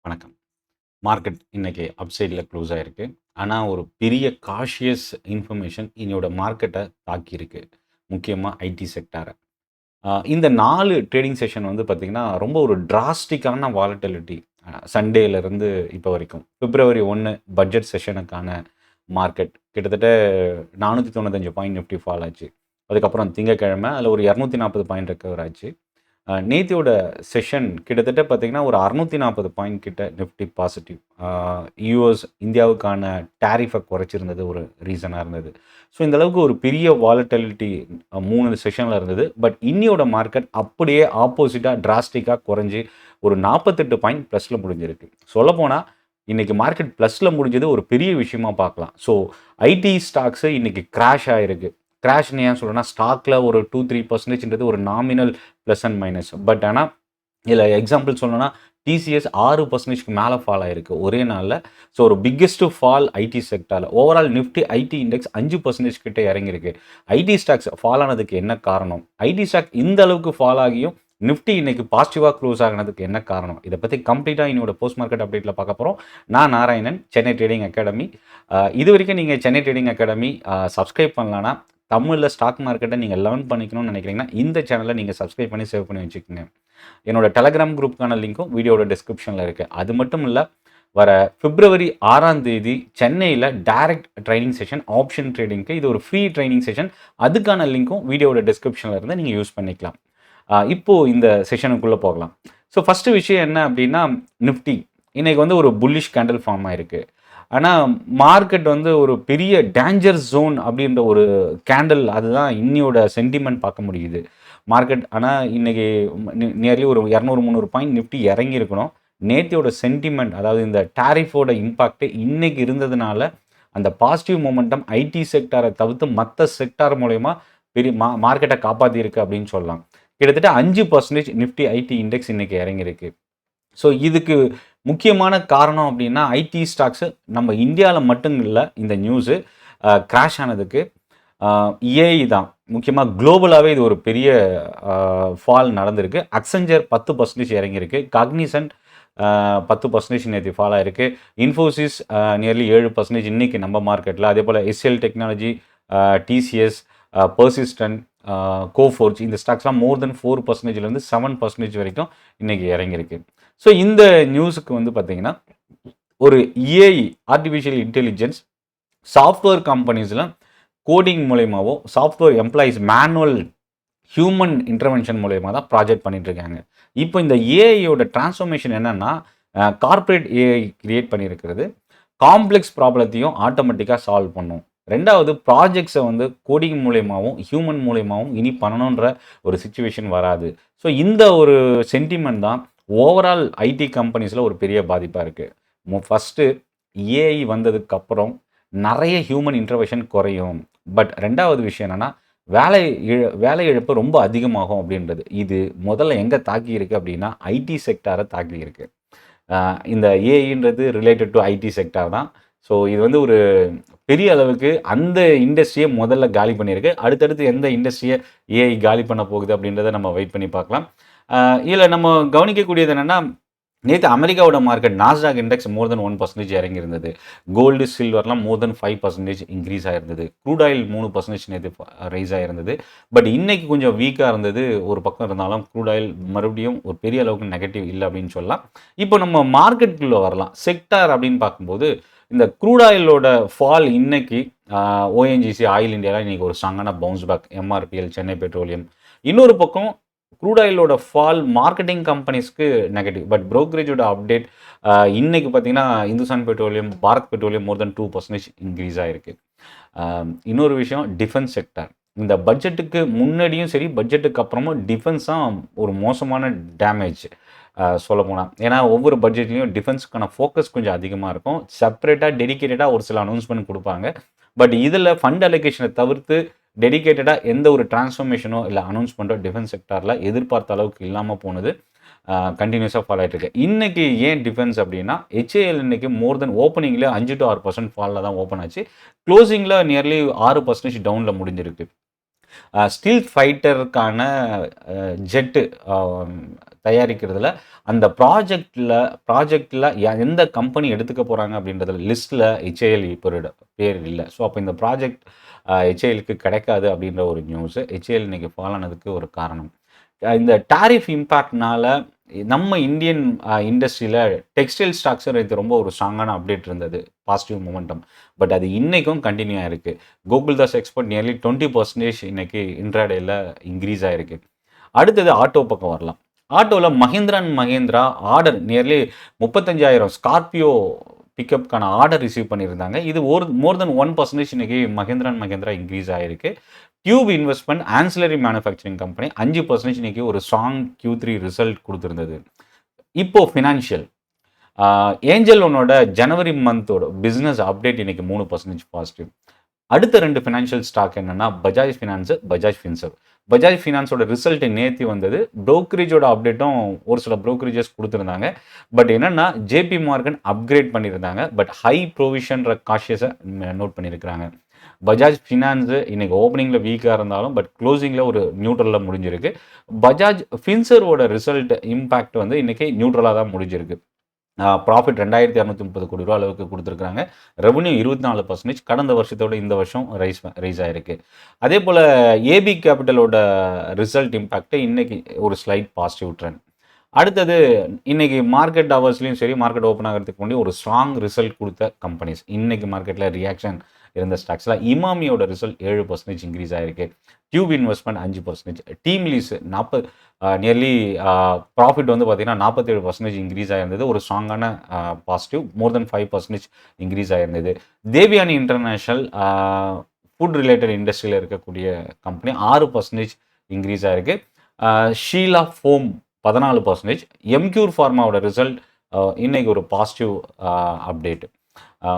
வணக்கம். மார்க்கெட் இன்னைக்கு அப் சைட்ல க்ளோஸ் ஆயிருக்கு. ஆனா, ஒரு பெரிய காஷியஸ் இன்ஃபர்மேஷன் இன்னையோட மார்க்கெட்ட தாக்கியிருக்கு. முக்கியமா ஐடி செக்டார. இந்த 4 ட்ரேடிங் செஷன் வந்து பார்த்தீங்கன்னா, ரொம்ப ஒரு டிராஸ்டிக்கான வாலட்டிலிட்டி சண்டேலருந்து இப்போ வரைக்கும். பிப்ரவரி 1 பட்ஜெட் செஷனுக்கான மார்க்கெட் கிட்டத்தட்ட 495 பாயிண்ட் நிஃப்டி ஃபால் ஆச்சு. அதுக்கப்புறம் திங்கட்கிழமை அதில ஒரு 240 பாயிண்ட் ரெக்கவர் ஆச்சு. நேத்தியோட செஷன் கிட்டத்தட்ட பார்த்தீங்கன்னா, ஒரு 640 பாயிண்ட் கிட்ட நிஃப்டி பாசிட்டிவ். யுஎஸ் இந்தியாவுக்கான டாரிஃப குறைச்சிருந்தது ஒரு ரீசனா இருந்தது. ஸோ, இந்த அளவுக்கு ஒரு பெரிய வாலட்டிலிட்டி 3 செஷன்ல இருந்தது. பட் இன்னியோட மார்க்கெட் அப்படியே ஆப்போசிட்டா டிராஸ்டிக்கா குறைஞ்சு ஒரு 48 பாயிண்ட் ப்ளஸ்ல முடிஞ்சிருக்கு. சொல்லப்போனா, இன்னைக்கு மார்க்கெட் ப்ளஸ்ல முடிஞ்சது ஒரு பெரிய விஷயமா பார்க்கலாம். ஸோ, ஐடி ஸ்டாக்ஸ் இன்னைக்கு கிராஷ் ஆயிருக்கு. கிராஷ்ன்னு ஏன் சொல்றேன்னா, ஸ்டாக்ல ஒரு 2, 3% ஒரு nominal plus and minus. But ஆனா, இதில எக்ஸாம்பிள் சொல்லணும்னா, டிசிஎஸ் 6%க்கு மேல ஃபால் ஆயிருக்கு ஒரே நாள்ல. ஸோ, ஒரு பிக்கெஸ்ட் ஃபால் ஐடி செக்டார்ல. ஓவரால் நிஃப்டி ஐடி இண்டெக்ஸ் 5% கிட்ட இறங்கியிருக்கு. ஐடி ஸ்டாக்ஸ் ஃபால் ஆனதுக்கு என்ன காரணம்? ஐடி ஸ்டாக் இந்த அளவுக்கு ஃபால் ஆகியும், நிஃப்டி இன்னைக்கு பாசிட்டிவா க்ளோஸ் ஆகுனதுக்கு என்ன காரணம்? இத பத்தி கம்ப்ளீட்டா என்னோட போஸ்ட் மார்க்கெட் அப்டேட்ல பார்க்க போறோம். நான் நாராயணன், சென்னை ட்ரேடிங் அகாடமி. இதுவரைக்கும் நீங்க சென்னை ட்ரேடிங் அகாடமி சப்ஸ்கிரைப் பண்ணலனா, தமிழ்ல ஸ்டாக் மார்க்கெட்ட நீங்க லேர்ன் பண்ணிக்கணும்னு நினைக்கிறீங்கன்னா, இந்த சேனல நீங்க சப்ஸ்கிரைப் பண்ணி சேவ் பண்ணி வச்சுக்கங்க. என்னோட டெலகிராம் குரூப்க்கான லிங்க்கும் வீடியோட டிஸ்கிரிப்ஷன்ல இருக்கு. அது மட்டும் இல்ல, வர பிப்ரவரி 6ஆம் தேதி சென்னையில டைரக்ட் ட்ரெய்னிங் செஷன் ஆப்ஷன் ட்ரேடிங்க்கு இது ஒரு ஃப்ரீ ட்ரெய்னிங் செஷன். அதுக்கான லிங்க்கும் வீடியோட டிஸ்கிரிப்ஷன்ல இருந்து நீங்க யூஸ் பண்ணிக்கலாம். இப்போ இந்த செஷனுக்குள்ள போகலாம். ஸோ, ஃபர்ஸ்ட் விஷயம் என்ன அப்டின்னா, நிஃப்டி இன்னைக்கு வந்து ஒரு புல்லிஷ் கேண்டில் ஃபார்ம் ஆயிருக்கு. ஆனா, மார்க்கெட் வந்து ஒரு பெரிய டேஞ்சர் ஜோன் அப்டின்ற ஒரு கேண்டில் அதுதான் இன்னியோட சென்டிமென்ட் பார்க்க முடியுது. மார்க்கெட் ஆனா இன்னைக்கு நியர்லி ஒரு 200, 300 பாயிண்ட் நிஃப்டி இறங்கி இருக்கணும். நேத்தியோட சென்டிமென்ட் அதாவது இந்த டாரிஃபோட இம்பாக்ட் இன்னைக்கு இருந்ததுனால, அந்த பாசிட்டிவ் மொமெண்டம் ஐடி செக்டார தவிர்த்து மத்த செக்டார் மூலியமா பெரிய மார்க்கெட்ட காப்பாத்தியிருக்கு அப்டின்னு சொல்லலாம். கிட்டத்தட்ட 5% நிஃப்டி ஐடி இண்டெக்ஸ் இன்னைக்கு இறங்கியிருக்கு. ஸோ, இதுக்கு முக்கியமான காரணம் அப்டின்னா, ஐடி ஸ்டாக்ஸ் நம்ம இந்தியால மட்டும் இல்ல இந்த நியூஸு கிராஷ் ஆனதுக்கு ஏஐ தான். முக்கியமா குளோபலாவே இது ஒரு பெரிய ஃபால் நடந்திருக்கு. அக்சென்சர் 10% இறங்கியிருக்கு. காக்னிசன்ட் 10% நேத்து ஃபால் ஆயிருக்கு. இன்ஃபோசிஸ் நியர்லி 7% இன்னைக்கு நம்ம மார்க்கெட்ல. அதேபோல SL technology, TCS, persistent, Coforge இந்த ஸ்டாக்ஸ்லாம் மோர் தென் 4%லேருந்து 7% வரைக்கும் இன்னைக்கு இறங்கியிருக்கு. ஸோ, இந்த நியூஸுக்கு வந்து பார்த்தீங்கன்னா, ஒரு ஏஐ ஆர்டிஃபிஷியல் இன்டெலிஜென்ஸ் சாஃப்ட்வேர் கம்பெனிஸ்ல கோடிங் மூலியமாவோ, software employees manual human intervention மூலியமா தான் ப்ராஜெக்ட் பண்ணிட்டு இருக்காங்க. இப்போ இந்த ஏஐயோட டிரான்ஸ்ஃபர்மேஷன் என்னன்னா, கார்ப்பரேட் ஏஐ கிரியேட் பண்ணியிருக்கிறது. காம்ப்ளெக்ஸ் ப்ராப்ளத்தையும் ஆட்டோமேட்டிக்கா சால்வ் பண்ணும். 2வது ப்ராஜெக்ட்ஸ வந்து கோடிங் மூலியமாவும், ஹியூமன் மூலியமாவும் இனி பண்ணணுன்ற ஒரு சிச்சுவேஷன் வராது. ஸோ, இந்த ஒரு சென்டிமென்ட் தான் ஓவரால் ஐடி கம்பெனிஸ்ல ஒரு பெரிய பாதிப்பா இருக்கு. ஃபர்ஸ்ட்டு ஏஐ வந்ததுக்கு அப்புறம் நெறைய ஹியூமன் இன்டர்வென்ஷன் குறையும். பட் 2வது விஷயம் என்னன்னா, வேலை இழப்பு ரொம்ப அதிகமாகும் அப்படின்றது. இது முதல்ல எங்க தாக்கியிருக்கு அப்படின்னா, ஐடி செக்டார தாக்கியிருக்கு. இந்த ஏஐன்றது ரிலேட்டட் டூ ஐடி செக்டார் தான். ஸோ, இது வந்து ஒரு பெரிய அளவுக்கு அந்த இண்டஸ்ட்ரிய முதல்ல காலி பண்ணியிருக்கு. அடுத்தடுத்து எந்த இண்டஸ்ட்ரிய ஏஐ காலி பண்ண போகுது அப்படின்றத நம்ம வெயிட் பண்ணி பார்க்கலாம். இதில நம்ம கவனிக்கக்கூடியது என்னன்னா, நேத்து அமெரிக்காவோட மார்க்கெட் நாஸ்டாக் இண்டெக்ஸ் மோர் தென் 1% இறங்கியிருந்தது. கோல்டு, சில்வர்லாம் மோர் தென் 5% இன்கிரீஸ் ஆயிருந்தது. க்ரூட் ஆயில் 3% நேத்து ரைஸ் ஆயிருந்தது. பட் இன்னைக்கு கொஞ்சம் வீக்கா இருந்தது ஒரு பக்கம் இருந்தாலும், க்ரூட் ஆயில் மறுபடியும் ஒரு பெரிய அளவுக்கு நெகட்டிவ் இல்ல அப்படின்னு சொல்லலாம். இப்போ நம்ம மார்க்கெட்குள்ள வரலாம். செக்டார் அப்படின்னு பார்க்கும்போது, இந்த க்ரூட் ஆயிலோட ஃபால் இன்னைக்கு ஓஎன்ஜிசி, ஆயில் இந்தியாலாம் இன்னைக்கு ஒரு ஸ்ட்ராங்கான bounce back. MRPL, Chennai petroleum. இன்னொரு பக்கம் க்ரூட் ஆயிலோட ஃபால் மார்க்கெட்டிங் கம்பெனிஸ்க்கு நெகட்டிவ். பட் புரோக்கரேஜோட அப்டேட் இன்னைக்கு பார்த்தீங்கன்னா, Hindustan petroleum, Bharat petroleum more than 2% increase ஆயிருக்கு. இன்னொரு விஷயம் டிஃபென்ஸ் செக்டார். இந்த பட்ஜெட்டுக்கு முன்னாடியும் சரி, பட்ஜெட்டுக்கு அப்புறமும் டிஃபென்ஸ் தான் ஒரு மோசமான டேமேஜ் சொல்லப்போனா. ஏன்னா ஒவ்வொரு பட்ஜெட்லயும் டிஃபென்ஸ்க்கான ஃபோக்கஸ் கொஞ்சம் அதிகமா இருக்கும். செப்பரேட்டா, டெடிகேட்டடா ஒரு சில அனௌன்ஸ்மென்ட் குடுப்பாங்க. பட் இதில ஃபண்ட் அலோகேஷன தவிர்த்து டெடிகேட்டடா எந்த ஒரு டிரான்ஸ்ஃபர்மேஷனோ இல்ல அனௌன்ஸ்மென்ட்டோ டிஃபென்ஸ் செக்டார்ல எதிர்பார்த்த அளவுக்கு இல்லாம போனது. கன்டினியூஸா ஃபால் ஆயிட்டு இருக்கு. இன்னைக்கு ஏன் டிஃபென்ஸ் அப்படின்னா, ஹெச்ஏஎல் இன்னைக்கு மோர் தென் ஓப்பனிங்ல 5 to 6% ஃபால்ல தான் ஓப்பன் ஆச்சு. குளோசிங்ல நியர்லி 6% டவுன்ல முடிஞ்சிருக்கு. ஸ்டீல்த் ஃபைட்டருக்கான ஜெட்டு தயாரிக்கிறதுல அந்த ப்ராஜெக்டில் எந்த கம்பெனி எடுத்துக்க போகிறாங்க அப்படின்றதுல லிஸ்ட்டில் ஹெச்ஏஎல் இப்போ பேர் இல்லை. ஸோ அப்போ இந்த ப்ராஜெக்ட் ஹெச்ஏஎலுக்கு கிடைக்காது அப்படின்ற ஒரு நியூஸு ஹெச்ஏஎல் இன்னைக்கு ஃபால் ஆனதுக்கு ஒரு காரணம். இந்த டாரிஃப் இம்பேக்ட்னால நம்ம இந்தியன் இண்டஸ்ட்ரியில் டெக்ஸ்டைல் ஸ்டாக்ஸ் இது ரொம்ப ஒரு ஸ்ட்ராங்கான அப்டேட் இருந்தது, பாசிட்டிவ் மொமெண்டம். பட் அது இன்றைக்கும் கண்டினியூ ஆகிருக்கு. கோகுல்தாஸ் எக்ஸ்போர்ட் நியர்லி 20% இன்னைக்கு இன்ட்ராடேயில் இன்க்ரீஸ் ஆகிருக்கு. அடுத்தது ஆட்டோ பக்கம் வரலாம். ஆட்டோவில் Mahindra and Mahindra order nearly 35,000 Scorpio பிக்கப்கான ஆர்டர் ரிசீவ் பண்ணியிருந்தாங்க. இது மோர் தென் 1% இன்னைக்கு மஹிந்திரா அண்ட் மஹிந்திரா இன்க்ரீஸ் ஆகிருக்கு. Tube investment ancillary manufacturing company 5% இன்னைக்கு ஒரு ஸ்ட்ராங் Q3 ரிசல்ட் கொடுத்துருந்தது. இப்போ ஃபினான்ஷியல் ஏஞ்சல் ஒன்னோட ஜனவரி மந்தோட பிஸ்னஸ் அப்டேட் இன்னைக்கு 3% பாசிட்டிவ். அடுத்த 2 ஃபினான்ஷியல் ஸ்டாக் என்னன்னா பஜாஜ் ஃபினான்ஸு, பஜாஜ் ஃபின்சர்வ். பஜாஜ் ஃபினான்ஸோட ரிசல்ட் நேற்று வந்தது. ப்ரோக்கரேஜோட அப்டேட்டும் ஒரு சில ப்ரோக்கரேஜஸ் கொடுத்துருந்தாங்க. பட் என்னன்னா ஜேபி மார்கன் அப்கிரேட் பண்ணியிருந்தாங்க. பட் ஹை ப்ரொவிஷன்ற காஷியஸை நோட் பண்ணியிருக்கிறாங்க. பஜாஜ் ஃபினான்ஸு இன்னைக்கு ஓப்பனிங்கில் வீக்காக இருந்தாலும் பட் க்ளோசிங்கில் ஒரு நியூட்ரலில் முடிஞ்சிருக்கு. பஜாஜ் ஃபின்சர்வோட ரிசல்ட் இம்பேக்ட் வந்து இன்னைக்கு நியூட்ரலாக தான் முடிஞ்சிருக்கு. ப்ராஃபிட் 2,230 கோடி ரூபா அளவுக்கு கொடுத்துருக்காங்க. ரெவன்யூ 24%, கடந்த வருஷத்தோட இந்த வருஷம் ரைஸ் ஆயிருக்கு. அதே போல் ஏபி கேபிட்டலோட ரிசல்ட் இம்பேக்ட் இன்னைக்கு ஒரு ஸ்லைட் பாசிட்டிவ் ட்ரெண்ட். அடுத்தது இன்னைக்கு மார்க்கெட் ஹவர்ஸ்லையும் சரி, மார்க்கெட் ஓப்பன் ஆகிறதுக்கு முன்னாடி ஒரு ஸ்ட்ராங் ரிசல்ட் கொடுத்த கம்பெனிஸ் இன்னைக்கு மார்க்கெட்டில் ரியாக்ஷன் இருந்த ஸ்டாக்ஸில் இமாமியோட ரிசல்ட் 7% இன்க்ரீஸ் ஆகிருக்கு. Tube investment 5%, team lease nearly profit வந்து பார்த்தீங்கன்னா 47% இன்க்ரீஸ் ஆகிருந்தது. ஒரு ஸ்ட்ராங்கான பாசிட்டிவ், மோர் தென் 5% இன்க்ரீஸ் ஆகிருந்தது. தேவியானி இன்டர்நேஷ்னல் ஃபுட் ரிலேட்டட் இண்டஸ்ட்ரியில் இருக்கக்கூடிய கம்பெனி 6% இன்க்ரீஸ் ஆகிருக்கு. ஷீலா ஃபோம் 14%. எம்க்யூர் ஃபார்மாவோட ரிசல்ட் இன்னைக்கு ஒரு positive update,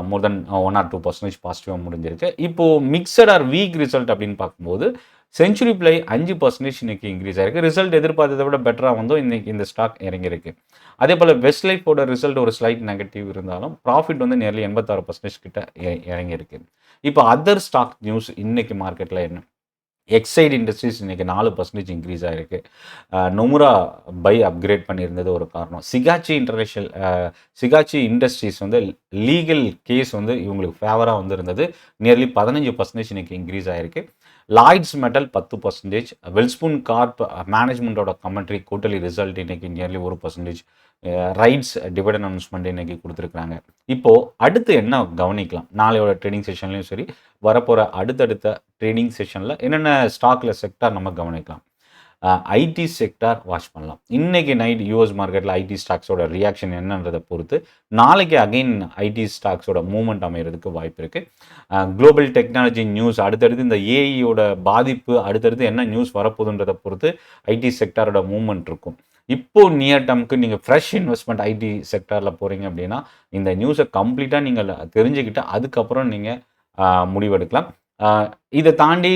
more than 1 or 2% பாசிட்டிவாக முடிஞ்சிருக்கு. இப்போது மிக்சட் ஆர் வீக் ரிசல்ட் அப்படின்னு பார்க்கும்போது செஞ்சுரி பிளை 5% இன்னைக்கு இன்க்ரீஸ் ஆகிருக்கு. ரிசல்ட் எதிர்பார்த்ததை விட பெட்டராக வந்து இன்னைக்கு இந்த ஸ்டாக் இறங்கியிருக்கு. அதே போல் வெஸ்ட் லைஃபோட ரிசல்ட் ஒரு ஸ்லைட் நெகட்டிவ் இருந்தாலும் ப்ராஃபிட் வந்து நியர்லி 86% கிட்ட இறங்கியிருக்கு. இப்போ அதர் ஸ்டாக் நியூஸ் இன்னைக்கு மார்க்கெட்டில் என்ன? எக்ஸைட் இண்டஸ்ட்ரீஸ் இன்னைக்கு 4% இன்க்ரீஸ் ஆகிருக்கு. நொமுரா பை அப்கிரேட் பண்ணியிருந்தது ஒரு காரணம். சிகாச்சி இண்டஸ்ட்ரீஸ் வந்து லீகல் கேஸ் வந்து இவங்களுக்கு ஃபேவராக வந்து இருந்தது. நியர்லி 15% இன்னைக்கு இன்க்ரீஸ் ஆகிருக்கு. Lloyds metal 10%. வெல்ஸ்பூன் கார்ப் மேனேஜ்மெண்ட்டோட கமெண்ட்ரி குவார்ட்டர்லி ரிசல்ட் இன்னைக்கு நியர்லி 1%. ரைட்ஸ் டிவிடெண்ட் அனௌன்ஸ்மெண்ட் இன்னைக்கு கொடுத்துருக்காங்க. இப்போது அடுத்து என்ன கவனிக்கலாம் நாளையோட ட்ரேடிங் செஷன்லையும் சரி, வரப்போகிற அடுத்தடுத்த ட்ரேடிங் செஷனில் என்னென்ன ஸ்டாக்கில் செக்டார் நம்ம கவனிக்கலாம்? ஐடி செக்டார் வாட்ச் பண்ணலாம். இன்றைக்கி நைட் யூஎஸ் மார்க்கெட்டில் ஐடி ஸ்டாக்ஸோட ரியாக்ஷன் என்னன்றதை பொறுத்து நாளைக்கு அகைன் ஐடி ஸ்டாக்ஸோட மூவ்மெண்ட் அமைகிறதுக்கு வாய்ப்பு இருக்குது. குளோபல் டெக்னாலஜி நியூஸ், அடுத்தடுத்து இந்த ஏஐயோட பாதிப்பு அடுத்தடுத்து என்ன நியூஸ் வரப்போகுதுன்றதை பொறுத்து ஐடி செக்டாரோட மூவ்மெண்ட் இருக்கும். இப்போது நியர் டேர்முக்கு நீங்கள் ஃப்ரெஷ் இன்வெஸ்ட்மெண்ட் ஐடி செக்டாரில் போகிறீங்க அப்படின்னா இந்த நியூஸை கம்ப்ளீட்டாக நீங்கள் தெரிஞ்சுக்கிட்டு அதுக்கப்புறம் நீங்கள் முடிவெடுக்கலாம். இதை தாண்டி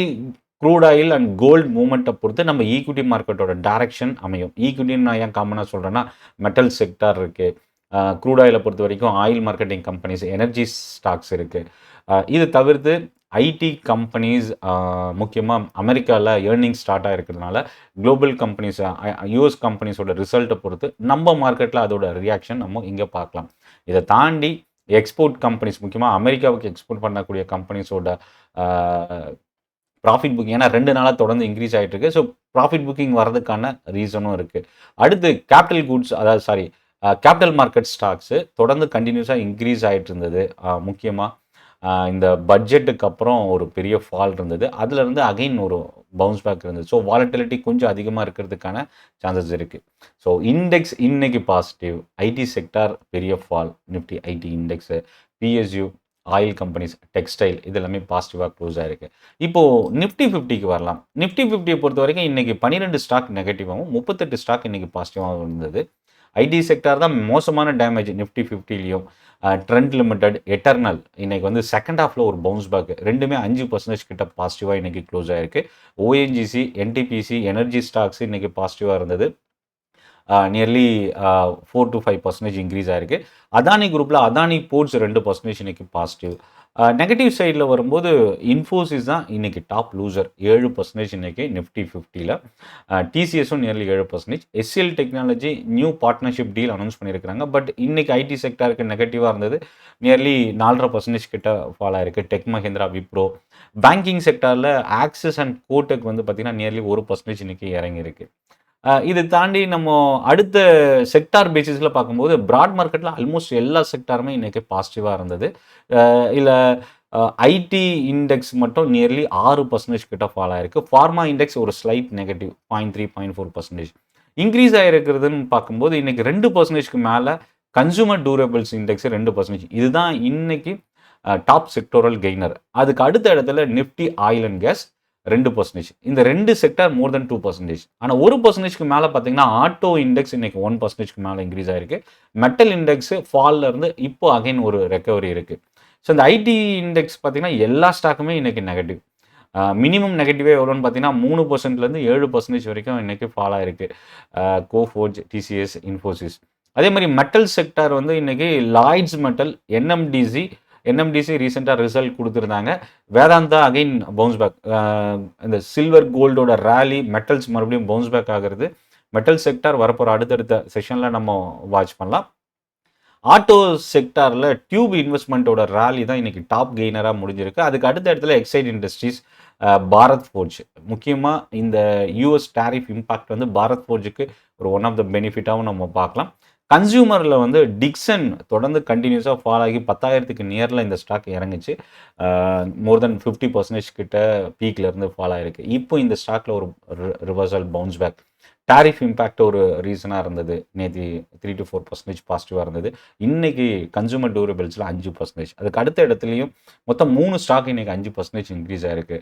க்ரூட் ஆயில் அண்ட் கோல்டு மூவ்மெண்ட்டை பொறுத்து நம்ம ஈக்விட்டி மார்க்கெட்டோட டைரக்ஷன் அமையும். ஈக்விட்டின்னு நான் ஏன் காமனாக சொல்கிறேன்னா மெட்டல் செக்டார் இருக்குது, க்ரூட் ஆயிலை பொறுத்த வரைக்கும் oil marketing companies, energy stocks இருக்குது. இது தவிர்த்து ஐடி கம்பெனிஸ் முக்கியமாக அமெரிக்காவில் ஏர்னிங் ஸ்டார்ட் ஆகிருக்கிறதுனால குளோபல் கம்பெனிஸ் யூஎஸ் கம்பெனிஸோட ரிசல்ட்டை பொறுத்து நம்ம மார்க்கெட்டில் அதோட ரியாக்ஷன் நம்ம இங்கே பார்க்கலாம். இதை தாண்டி எக்ஸ்போர்ட் கம்பெனிஸ், முக்கியமாக அமெரிக்காவுக்கு எக்ஸ்போர்ட் பண்ணக்கூடிய கம்பெனிஸோட ப்ராஃபிட் புக்கிங் ஏன்னா 2 நாளாக தொடர்ந்து இன்க்ரீஸ் ஆகிட்டு இருக்கு. ஸோ ப்ராஃபிட் புக்கிங் வரதுக்கான ரீசனும் இருக்குது. அடுத்து கேபிட்டல் மார்க்கெட் ஸ்டாக்ஸு தொடர்ந்து கண்டினியூஸாக இன்க்ரீஸ் ஆகிட்டு இருந்தது. முக்கியமாக இந்த பட்ஜெட்டுக்கு அப்புறம் ஒரு பெரிய ஃபால் இருந்தது. அதுலேருந்து அகைன் ஒரு பவுன்ஸ் பேக் இருந்தது. ஸோ வாலட்டிலிட்டி கொஞ்சம் அதிகமாக இருக்கிறதுக்கான சான்சஸ் இருக்குது. ஸோ இண்டெக்ஸ் இன்னைக்கு பாசிட்டிவ். ஐடி செக்டார் பெரிய fall. Nifty IT index, PSU, oil companies, textile இது எல்லாமே பாசிட்டிவாக க்ளோஸ் ஆகிருக்கு. இப்போது நிஃப்டி 50க்கு வரலாம். நிஃப்டி 50 பொறுத்த வரைக்கும் இன்றைக்கி 12 ஸ்டாக் நெகட்டிவாகவும் 38 ஸ்டாக் இன்றைக்கி பாசிட்டிவாகவும் இருந்தது. ஐடி செக்டார் தான் மோசமான டேமேஜ் நிஃப்டி 50லையும். ட்ரெண்ட் லிமிடெட், எட்டர்னல் இன்னைக்கு வந்து செகண்ட் ஹாஃபில் ஒரு பவுன்ஸ் பேக், ரெண்டுமே 5% கிட்ட பாசிட்டிவாக இன்றைக்கி க்ளோஸ் ஆகிருக்கு. ஓஎன்ஜிசி, என்டிபிசி, எனர்ஜி ஸ்டாக்ஸ் இன்றைக்கி பாசிட்டிவாக இருந்தது. நியர்லி 4-5% இன்க்ரீஸ் ஆயிருக்கு. அதானி குரூப்பில் அதானி போர்ட்ஸ் 2% இன்னைக்கு பாசிட்டிவ். நெகட்டிவ் சைடில் வரும்போது இன்ஃபோசிஸ் தான் இன்னைக்கு டாப் லூசர் 7% இன்னைக்கு நிஃப்டி 50ல். டிசிஎஸும் nearly 7%. HCL technology new partnership deal announce பண்ணியிருக்கிறாங்க. பட் இன்னைக்கு ஐடி செக்டாருக்கு நெகட்டிவாக இருந்தது. நியர்லி 4.5% கிட்ட ஃபால் ஆயிருக்கு. டெக் மஹிந்திரா, விப்ரோ. பேங்கிங் செக்டாரில் ஆக்சிஸ் அண்ட் கோடெக் வந்து பார்த்தீங்கன்னா நியர்லி 1% இன்னைக்கு இறங்கியிருக்கு. இது தாண்டி நம்ம அடுத்த செக்டார் பேசிஸில் பார்க்கும்போது பிராட் மார்க்கெட்டில் ஆல்மோஸ்ட் எல்லா செக்டாருமே இன்றைக்கி பாசிட்டிவாக இருந்தது. இல்லை ஐடி இண்டெக்ஸ் மட்டும் நியர்லி 6% கிட்ட ஃபால் ஆயிருக்கு. ஃபார்மா இண்டெக்ஸ் ஒரு ஸ்லைட் நெகட்டிவ் 0.3-0.4%. இன்க்ரீஸ் ஆகிருக்கிறதுன்னு பார்க்கும்போது இன்றைக்கி 2%க்கு மேலே கன்சூமர் டூரபிள்ஸ் இண்டெக்ஸ் 2%. இதுதான் இன்னைக்கு டாப் செக்டோரல் கெய்னர். அதுக்கு அடுத்த இடத்துல நிஃப்டி ஆயில் அண்ட் கேஸ் 2%. இந்த 2 செக்டார் மோர் தென் 2%. ஆனால் 1%க்கு மேலே பார்த்தீங்கன்னா ஆட்டோ இண்டெக்ஸ் இன்னைக்கு 1%க்கு மேலே இன்க்ரீஸ் ஆயிருக்கு. மெட்டல் இண்டெக்ஸ் ஃபால்ல இருந்து இப்போ அகைன் ஒரு ரெக்கவரி இருக்குது. ஸோ இந்த ஐடி இண்டெக்ஸ் பார்த்தீங்கன்னா எல்லா ஸ்டாக்குமே இன்னைக்கு நெகட்டிவ். மினிமம் நெகட்டிவே எவ்வளோன்னு பார்த்தீங்கன்னா 3%லேருந்து 7% வரைக்கும் இன்னைக்கு ஃபால் ஆயிருக்கு. கோஃபோர்ஜ், டிசிஎஸ், இன்ஃபோசிஸ். அதே மாதிரி மெட்டல் செக்டார் வந்து இன்னைக்கு லாய்ட்ஸ் மெட்டல், என்எம்டிசி ரீசெண்டாக ரிசல்ட் கொடுத்துருந்தாங்க. Vedanta again bounce back. இந்த சில்வர் கோல்டோட ரேலி, மெட்டல்ஸ் மறுபடியும் பவுன்ஸ் பேக் ஆகிறது. மெட்டல் செக்டார் வரப்போகிற அடுத்தடுத்த செஷனில் நம்ம வாட்ச் பண்ணலாம். ஆட்டோ செக்டாரில் டியூப் இன்வெஸ்ட்மெண்ட்டோட ரேலி தான் இன்றைக்கி டாப் கெய்னராக முடிஞ்சிருக்கு. அதுக்கு அடுத்த இடத்துல எக்ஸைட் இண்டஸ்ட்ரீஸ், பாரத் ஃபோர்ஜ். முக்கியமாக இந்த யூஎஸ் டேரிஃப் இம்பாக்ட் வந்து பாரத் ஃபோர்ஜுக்கு ஒரு ஒன் ஆஃப் த பெனிஃபிட்டாகவும் நம்ம பார்க்கலாம். கன்சியூமரில் வந்து டிக்சன் தொடர்ந்து கண்டினியூஸாக ஃபால் ஆகி 10,000க்கு நியரில் இந்த ஸ்டாக் இறங்குச்சு. மோர் தென் 50% கிட்ட பீக்லேருந்து ஃபால் ஆகிருக்கு. இப்போ இந்த ஸ்டாக்கில் ஒரு reversal bounce back. Tariff impact ஒரு ரீசனாக இருந்தது. நேற்று 3-4% பாசிட்டிவாக இருந்தது. இன்றைக்கி கன்சூமர் டூரபிள்ஸில் 5%. அதுக்கு அடுத்த இடத்துலையும் மொத்தம் 3 ஸ்டாக் இன்றைக்கி 5% இன்க்ரீஸ் ஆகிருக்கு.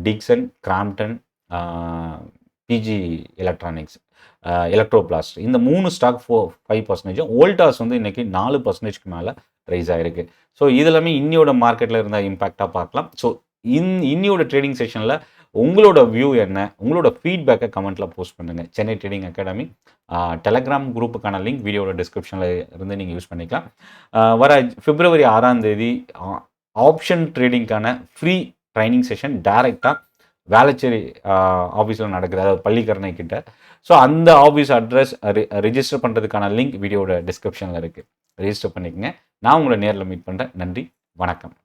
Dixon, Crompton, PG electronics, Electroplast. இந்த 3 ஸ்டாக் 5%. வோல்டாஸ் வந்து இன்றைக்கி 4%க்கு மேலே ரைஸ் ஆகிருக்கு. ஸோ இதெல்லாமே இன்னியோட மார்க்கெட்டில் இருந்த இம்பேக்டாக பார்க்கலாம். ஸோ இன்னியோட ட்ரேடிங் செஷனில் உங்களோட வியூ என்ன, உங்களோட ஃபீட்பேக்கை கமெண்ட்டில் போஸ்ட் பண்ணுங்கள். சென்னை ட்ரேடிங் அகாடமி டெலகிராம் குரூப்புக்கான லிங்க் வீடியோட டிஸ்கிரிப்ஷனில் இருந்து நீங்கள் யூஸ் பண்ணிக்கலாம். வர February 6 ஆப்ஷன் ட்ரேடிங்க்கான ஃப்ரீ ட்ரைனிங் செஷன் டைரெக்டாக வேளச்சேரி ஆஃபீஸில் நடக்குது, அதாவது பள்ளிக்கரணை கிட்ட. ஸோ அந்த ஆஃபீஸ் அட்ரஸ் ரிஜிஸ்டர் பண்ணுறதுக்கான லிங்க் வீடியோட டிஸ்கிரிப்ஷனில் இருக்குது. ரிஜிஸ்டர் பண்ணிக்கங்க. நான் உங்களை நேரில் மீட் பண்ணுறேன். நன்றி, வணக்கம்.